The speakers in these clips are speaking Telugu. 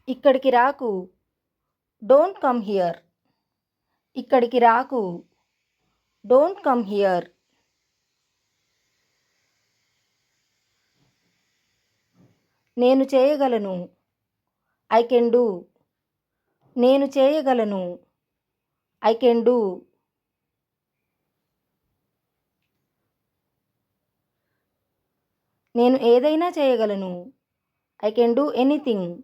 ఇక్కడికి రాకు. Don't come here. ఇక్కడికి రాకు. Don't come here. నేను చేయగలను. I can do. నేను చేయగలను. I can do. నేను ఏదైనా చేయగలను. I can do anything.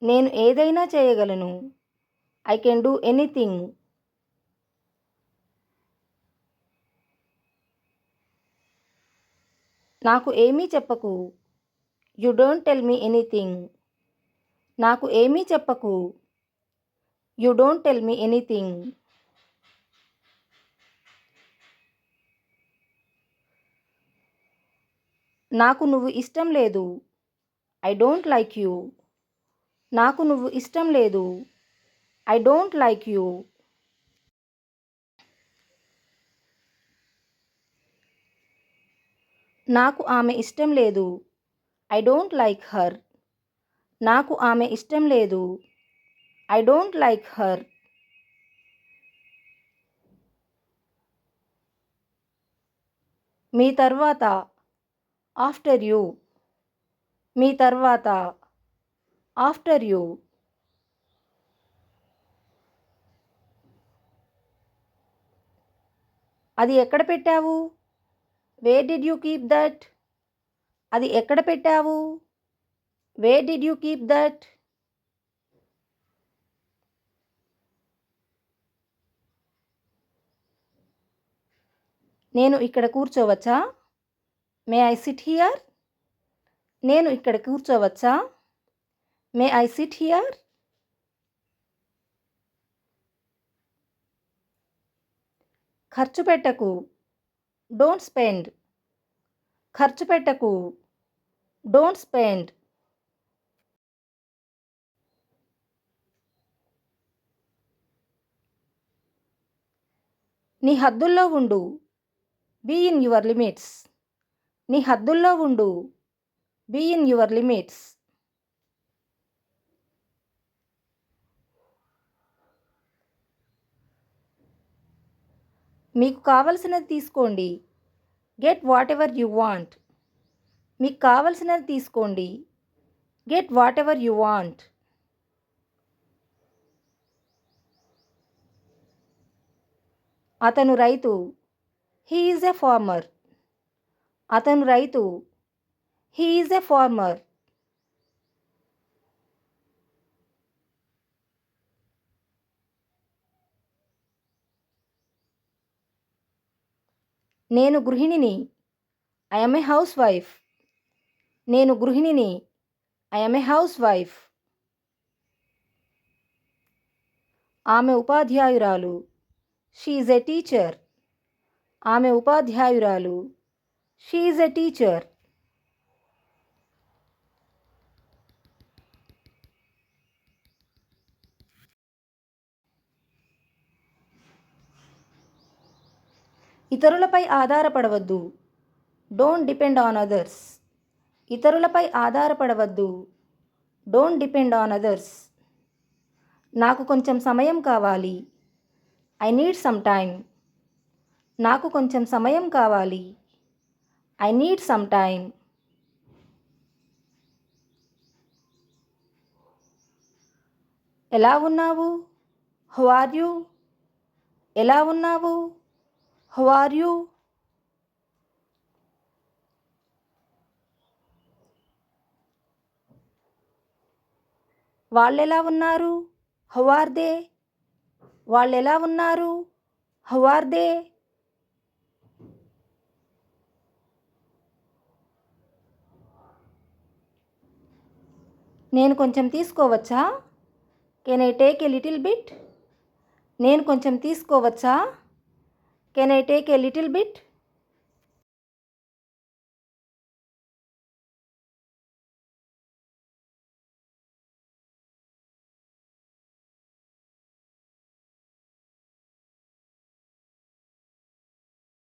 నేను ఏదైనా చేయగలను. I can do anything. నాకు ఏమీ చెప్పకు. You don't tell me anything. నాకు ఏమీ చెప్పకు. You don't tell me anything. నాకు నువ్వు ఇష్టం లేదు. I don't like you. నాకు నువ్వు ఇష్టం లేదు. I don't like you. నాకు ఆమె ఇష్టం లేదు. I don't like her. నాకు ఆమె ఇష్టం లేదు. I don't like her. మీ తర్వాత. After you. మీ తర్వాత. After you. అది ఎక్కడ పెట్టావు? Where did you keep that? అది ఎక్కడ పెట్టావు? Where did you keep that? నేను ఇక్కడ కూర్చోవచ్చా? May I sit here? నేను ఇక్కడ కూర్చోవచ్చా? May I sit here? ఖర్చు పెట్టకు. Don't spend. ఖర్చు పెట్టకు. Don't spend. నీ హద్దుల్లో ఉండు. Be in your limits. నీ హద్దుల్లో ఉండు. Be in your limits. మీకు కావలసినది తీసుకోండి. Get whatever you want. మీకు కావలసినది తీసుకోండి. Get whatever you want. అతను రైతు. He is a farmer. అతను రైతు. He is a farmer. నేను గృహిణిని. I am a housewife. నేను గృహిణిని. I am a housewife. ఆమె ఉపాధ్యాయురాలు. She is a teacher. ఆమె ఉపాధ్యాయురాలు. She is a teacher. ఇతరులపై ఆధారపడవద్దు. Don't depend on others. ఇతరులపై ఆధారపడవద్దు. Don't depend on others. నాకు కొంచెం సమయం కావాలి. I need some time. నాకు కొంచెం సమయం కావాలి. I need some time. ఎలా ఉన్నావు? How are you? ఎలా ఉన్నావు? How are you? వాళ్ళెలా ఉన్నారు? How are they? వాళ్ళెలా ఉన్నారు? How are they? నేను కొంచెం తీసుకోవచ్చా? Can I take a little bit? నేను కొంచెం తీసుకోవచ్చా? Can I take a little bit?